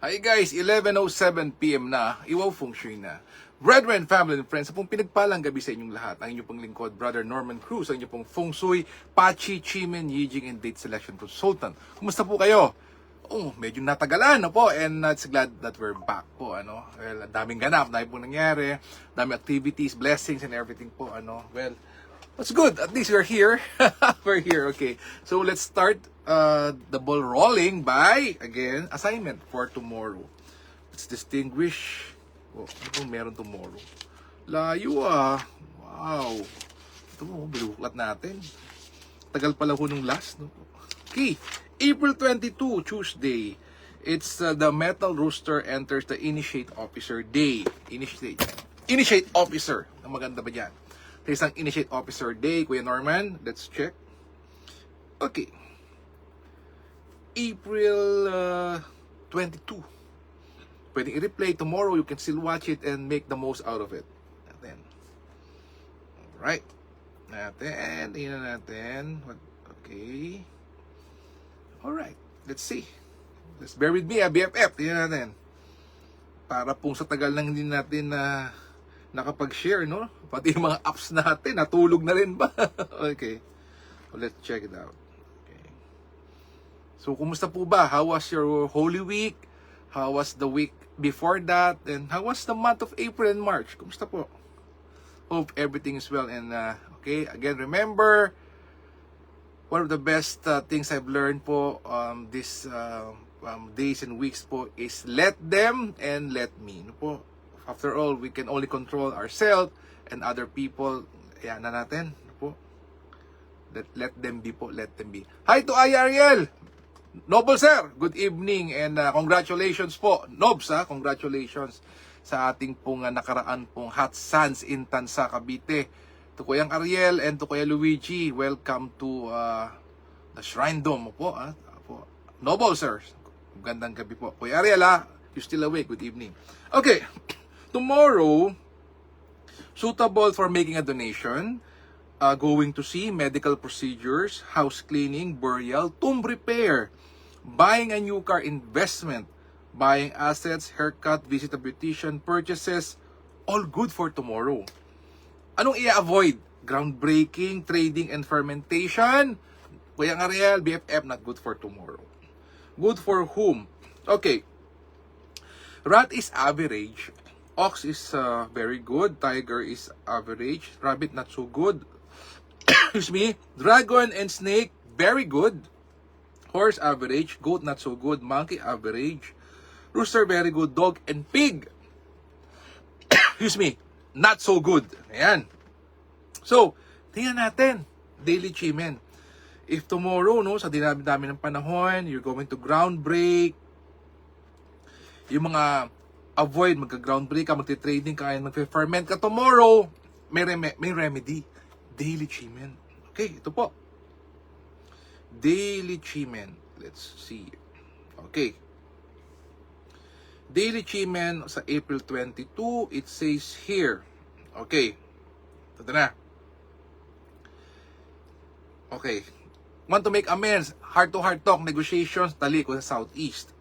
Hi guys, 11:07 PM na, Iwaw Feng Shui na. Brethren, family and friends, sa pong pinagpalang gabi sa inyong lahat, ang inyong pong lingkod, Brother Norman Cruz, ang inyong pong Feng Shui, Pachi, Chimen, Yijing, and Date Selection Consultant. Kumusta po kayo? Oh, medyo natagalan na po, and it's glad that we're back po, ano. Well, daming ganap, dahil po nangyari, daming activities, blessings, and everything po, ano. Well, that's good. At least we're here. We're here. Okay. So let's start the ball rolling by, again, assignment for tomorrow. Let's distinguish. Oh, ano pong meron tomorrow? Layo ah. Wow. Ito mo, biluklat natin. Tagal pala ho nung last. No? Okay. April 22, Tuesday. It's the Metal Rooster enters the Initiate Officer Day. Initiate Officer. Ang maganda ba yan? There's an Initiate Officer Day, Kuya Norman. Let's check. Okay. April 22. Pwede i-replay tomorrow. You can still watch it and make the most out of it. Natin. Alright. Tingnan natin. Okay. Alright. Let's see. Let's bear with me, BFF. Tingnan natin. Para pong sa tagal lang hindi natin nakapag-share, no? Pati yung mga apps natin, natulog na rin ba? Okay. So, let's check it out. Okay. So, kumusta po ba? How was your Holy Week? How was the week before that? And how was the month of April and March? Kumusta po? Hope everything is well. And, okay, again, remember, one of the best things I've learned po this days and weeks po is let them and let me. No po? After all, we can only control ourselves and other people. Ayan na natin. Po. Let them be po. Let them be. Hi to Ariel. Noble sir, good evening and congratulations po. Nobs congratulations sa ating pong nakaraan pong Hot Sands in Tansa, Cavite. To Kuyang Ariel and to Kuya Luigi, welcome to the Shrine Dome po. Po. Noble sir, gandang gabi po. Kuya Ariel you still awake, good evening. Okay. Tomorrow, suitable for making a donation, going to see medical procedures, house cleaning, burial, tomb repair, buying a new car, investment, buying assets, haircut, visit a beautician, purchases, all good for tomorrow. Anong i-avoid? Groundbreaking, trading, and fermentation. Kuya Ariel, BFF, not good for tomorrow. Good for whom? Okay. Rat is average. Ox is very good. Tiger is average. Rabbit not so good. Excuse me. Dragon and snake very good. Horse average. Goat not so good. Monkey average. Rooster very good. Dog and pig. Excuse me. Not so good. Ayan. So, tingnan natin. Daily Chimen. If tomorrow, no, sa dinami-dami ng panahon, you're going to ground break. Yung mga avoid, magka-ground break ka, magti-trading ka, and magfe-ferment ka tomorrow, may remedy. Daily Chimen. Okay, ito po. Daily Chimen. Let's see. Okay. Daily Chimen sa April 22, it says here. Okay. Ito na. Okay. Want to make amends, heart-to-heart talk, negotiations, tali ko sa Southeast.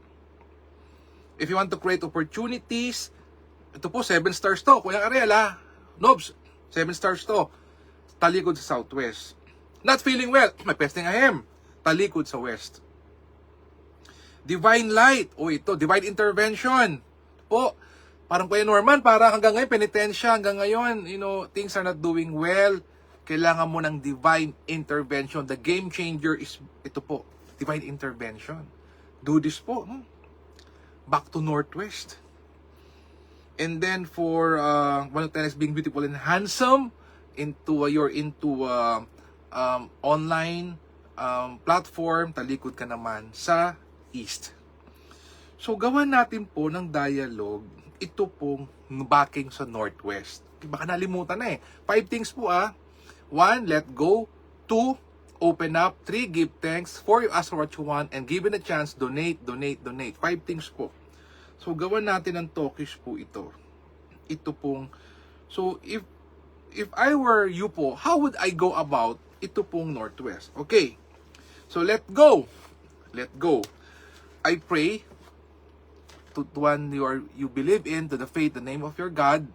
If you want to create opportunities, ito po, 7 stars to. Kuya Ariel, Nobs, 7 stars to. Talikod sa Southwest. Not feeling well, may pesting ahem. Talikod sa West. Divine Light, ito, Divine Intervention. Po, parang Kuya Norman, parang hanggang ngayon, penitensya, hanggang ngayon, things are not doing well. Kailangan mo ng Divine Intervention. The game changer is, ito po, Divine Intervention. Do this po, back to Northwest. And then for one of the being beautiful and handsome, you're into online platform, talikod ka naman sa East. So gawan natin po ng dialogue ito pong backing sa Northwest. Baka nalimutan na 5 things po 1, let go. 2, open up. 3, give thanks. 4, you ask for what you want. And given a chance, donate. 5 things po. So, gawan natin ng talkies po ito. Ito pong, so, if I were you po, how would I go about ito pong Northwest? Okay. So, let go. I pray to one you believe in, to the faith, the name of your God.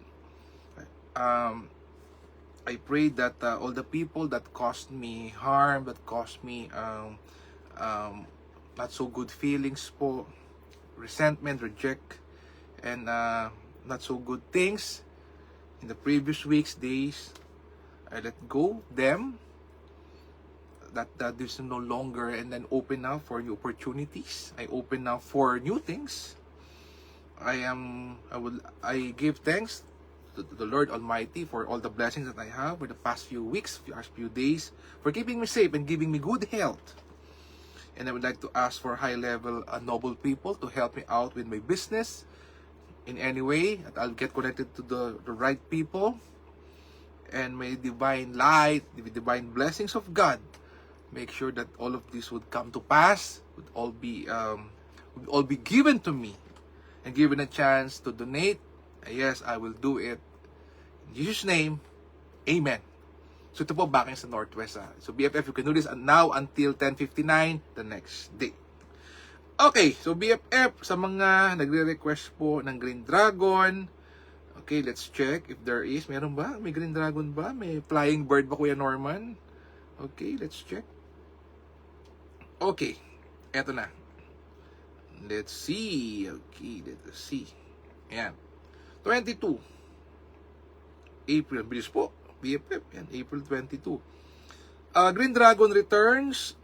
I pray that all the people that caused me harm, that caused me not so good feelings po, resentment, reject, and not so good things in the previous weeks, days, I let go them. That is no longer, and then open now for new opportunities. I open now for new things. I give thanks to the Lord Almighty for all the blessings that I have for the past few weeks, past few days, for keeping me safe and giving me good health. And I would like to ask for high-level, noble people to help me out with my business in any way, that I'll get connected to the right people, and may divine light, the divine blessings of God, make sure that all of this would come to pass, would all be given to me, and given a chance to donate. Yes, I will do it. In Jesus' name, Amen. So ito po, backing sa Northwest. So BFF, you can do this now until 10:59 the next day. Okay, so BFF, sa mga nagre-request po ng Green Dragon, okay, let's check if there is. Meron ba? May Green Dragon ba? May Flying Bird ba, Kuya Norman? Okay, let's check. Okay, eto na. Let's see. Okay, let's see. Ayan. 22. April. Bilis po. BFF. Yan. April 22. Green Dragon returns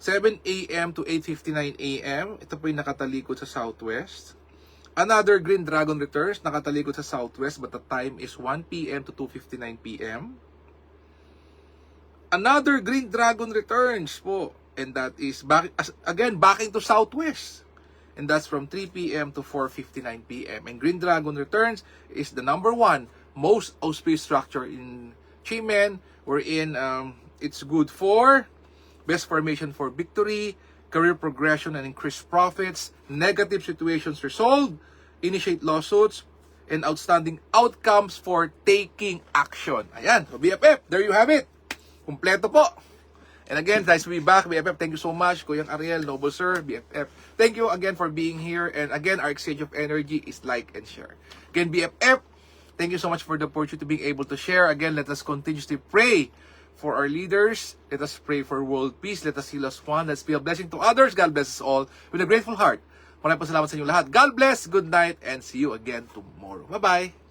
7 a.m. to 8:59 a.m. Ito po yung nakatalikod sa southwest. Another Green Dragon returns, nakatalikod sa southwest, but the time is 1 p.m. to 2:59 p.m. Another Green Dragon returns po, and that is backing to southwest. And that's from 3 p.m. to 4:59 p.m. And Green Dragon returns is the number one most auspicious structure in Chimen, wherein it's good for best formation for victory, career progression and increased profits, negative situations resolved, initiate lawsuits, and outstanding outcomes for taking action. Ayan, so BFF, there you have it. Kompleto po. And again, nice to be back. BFF, thank you so much. Kuyang Ariel, Noble Sir, BFF. Thank you again for being here. And again, our exchange of energy is like and share. Again, BFF, thank you so much for the opportunity to being able to share. Again, let us continuously pray for our leaders. Let us pray for world peace. Let us heal us one. Let's be a blessing to others. God bless us all with a grateful heart. Maraming salamat sa inyo lahat. God bless, good night, and see you again tomorrow. Bye-bye.